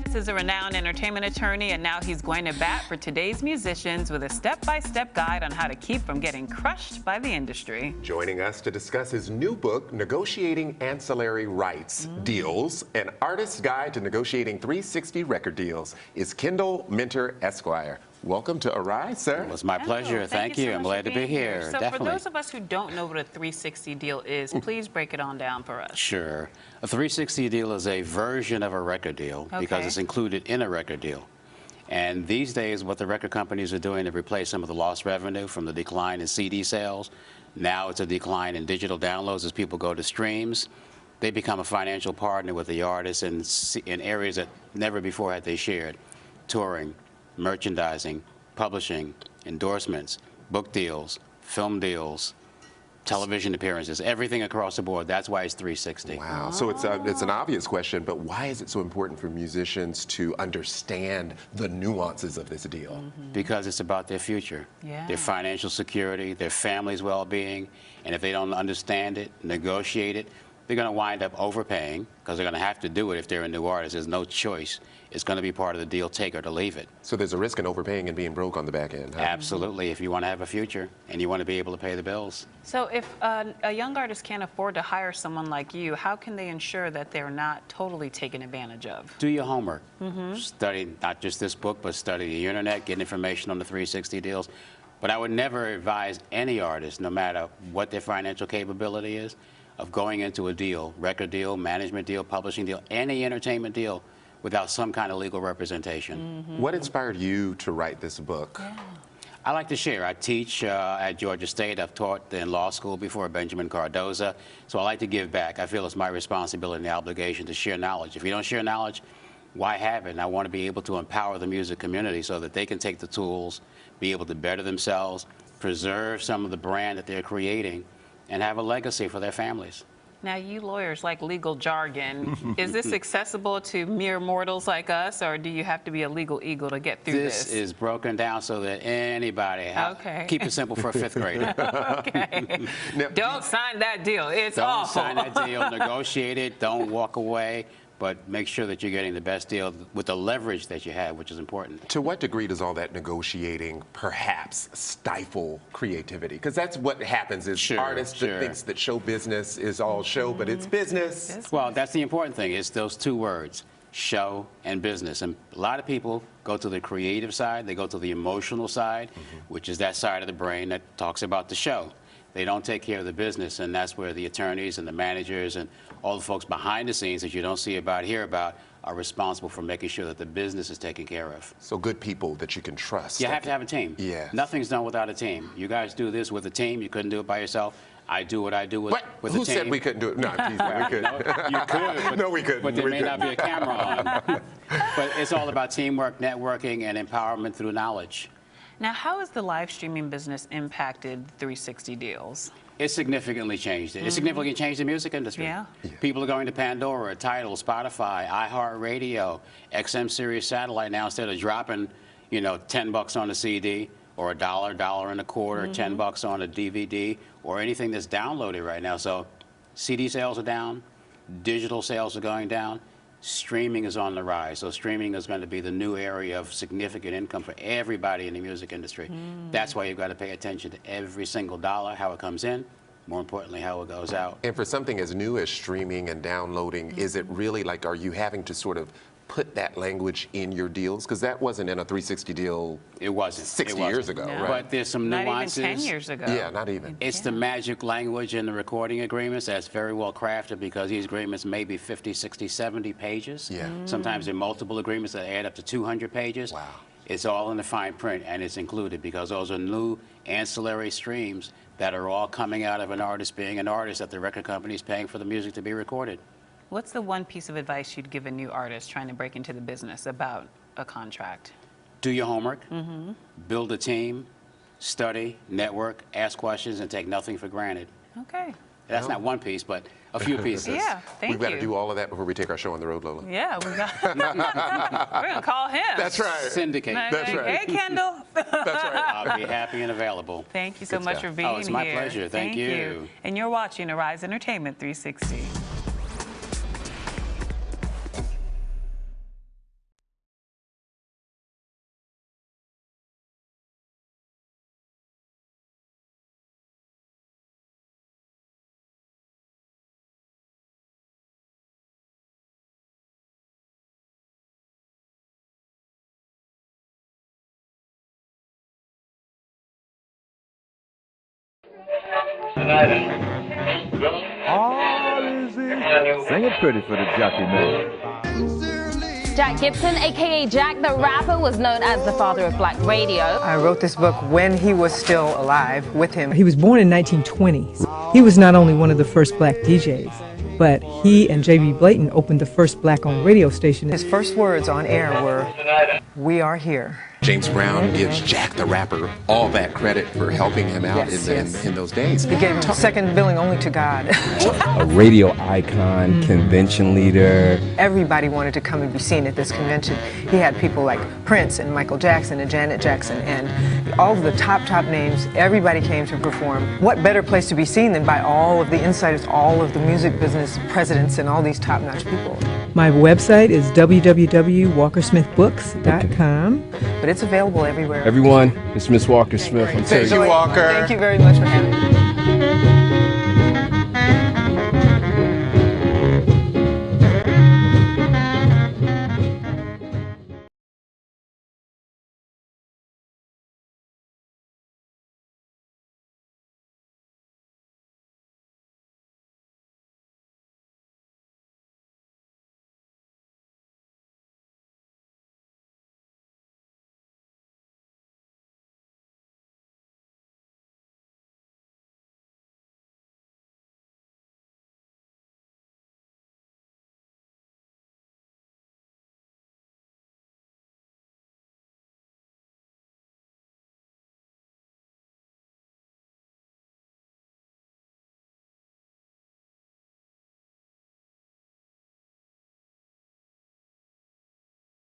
Lance is a renowned entertainment attorney, and now he's going to bat for today's musicians with a step-by-step guide on how to keep from getting crushed by the industry. Joining us to discuss his new book, Negotiating Ancillary Rights Deals, an artist's guide to negotiating 360 record deals, is Kendall Minter Esquire. Welcome to Arise, sir. It was my pleasure. Thank you. I'm glad to be here. So Definitely. for those of us who don't know what a 360 deal is, please break it on down for us. Sure. A 360 deal is a version of a record deal because it's included in a record deal. And these days, what the record companies are doing to replace some of the lost revenue from the decline in CD sales, now it's a decline in digital downloads as people go to streams. They become a financial partner with the artists in areas that never before had they shared. Touring, merchandising, publishing, endorsements, book deals, film deals, television appearances, everything across the board. That's why it's 360. Wow. So it's an obvious question, but why is it so important for musicians to understand the nuances of this deal? Because it's about their future, their financial security, their family's well-being, and if they don't understand it, negotiate it, they're going to wind up overpaying because they're going to have to do it if they're a new artist. There's no choice. It's going to be part of the deal, take or to leave it. So there's a risk in overpaying and being broke on the back end, huh? Absolutely, if you want to have a future and you want to be able to pay the bills. So if a young artist can't afford to hire someone like you, how can they ensure that they're not totally taken advantage of? Do your homework. Study not just this book, but study the internet, get information on the 360 deals. But I would never advise any artist, no matter what their financial capability is, of going into a deal, record deal, management deal, publishing deal, any entertainment deal, without some kind of legal representation. What inspired you to write this book? I like to share. I teach at Georgia State. I've taught in law school before, Benjamin Cardoza. So I like to give back. I feel it's my responsibility and the obligation to share knowledge. If you don't share knowledge, why have it? And I want to be able to empower the music community so that they can take the tools, be able to better themselves, preserve some of the brand that they're creating, and have a legacy for their families. Now, you lawyers like legal jargon. Is this accessible to mere mortals like us, or do you have to be a legal eagle to get through this? This is broken down so that anybody, keep it simple for a fifth grader. Now, don't sign that deal. It's awful. Don't sign that deal, negotiate it, don't walk away. But make sure that you're getting the best deal with the leverage that you have, which is important. To what degree does all that negotiating perhaps stifle creativity? Because that's what happens is artists that thinks that show business is all show, but it's business. Well, that's the important thing. It's those two words, show and business. And a lot of people go to the creative side, they go to the emotional side, which is that side of the brain that talks about the show. They don't take care of the business, and that's where the attorneys and the managers and all the folks behind the scenes that you don't see about, hear about, are responsible for making sure that the business is taken care of. So good people that you can trust. You have to have a team. Yeah. Nothing's done without a team. You guys do this with a team. You couldn't do it by yourself. I do what I do with a team. Who said we couldn't do it? No, we could. No, you could. But, no, we couldn't. But there may not be a camera on. But it's all about teamwork, networking, and empowerment through knowledge. Now, how has the live streaming business impacted 360 deals? It significantly changed it. It significantly changed the music industry. People are going to Pandora, Tidal, Spotify, iHeartRadio, XM Sirius Satellite now. Instead of dropping, you know, $10 on a CD or $1 and a quarter, $10 on a DVD or anything that's downloaded right now. So CD sales are down, digital sales are going down. Streaming is on the rise, so streaming is going to be the new area of significant income for everybody in the music industry. That's why you've got to pay attention to every single dollar, how it comes in, more importantly, how it goes out. And for something as new as streaming and downloading, is it really like, are you having to sort of put that language in your deals? Because that wasn't in a 360 deal. It wasn't. 60 years ago, right? But there's some nuances. Not even 10 years ago. Yeah, not even. It's the magic language in the recording agreements that's very well crafted because these agreements may be 50, 60, 70 pages. Sometimes they're multiple agreements that add up to 200 pages. Wow. It's all in the fine print, and it's included because those are new ancillary streams that are all coming out of an artist being an artist that the record company is paying for the music to be recorded. What's the one piece of advice you'd give a new artist trying to break into the business about a contract? Do your homework, build a team, study, network, ask questions, and take nothing for granted. Okay. That's not one piece, but a few pieces. Yeah, thank you. We've got to do all of that before we take our show on the road, Lola. Yeah, we got. We're gonna call him. That's right. Syndicate. That's right. Hey, Kendall. That's right. I'll be happy and available. Thank you so Good much stuff. for being here. Oh, it's my pleasure. Thank you. And you're watching Arise Entertainment 360. Sing it pretty for the jockey man. Jack Gibson, a.k.a. Jack the Rapper, was known as the father of black radio. I wrote this book when he was still alive with him. He was born in 1920s. He was not only one of the first black DJs, but he and J.B. Blayton opened the first black-owned radio station. His first words on air were, "We are here." James Brown gives Jack the Rapper all that credit for helping him out in those days. He gave him second billing only to God. A radio icon, convention leader. Everybody wanted to come and be seen at this convention. He had people like Prince and Michael Jackson and Janet Jackson and all of the top names. Everybody came to perform. What better place to be seen than by all of the insiders, all of the music business presidents and all these top-notch people. My website is www.walkersmithbooks.com. But it's available everywhere. Everyone, it's Miss Walker Smith. Thank you, Walker. Thank you very much for having me.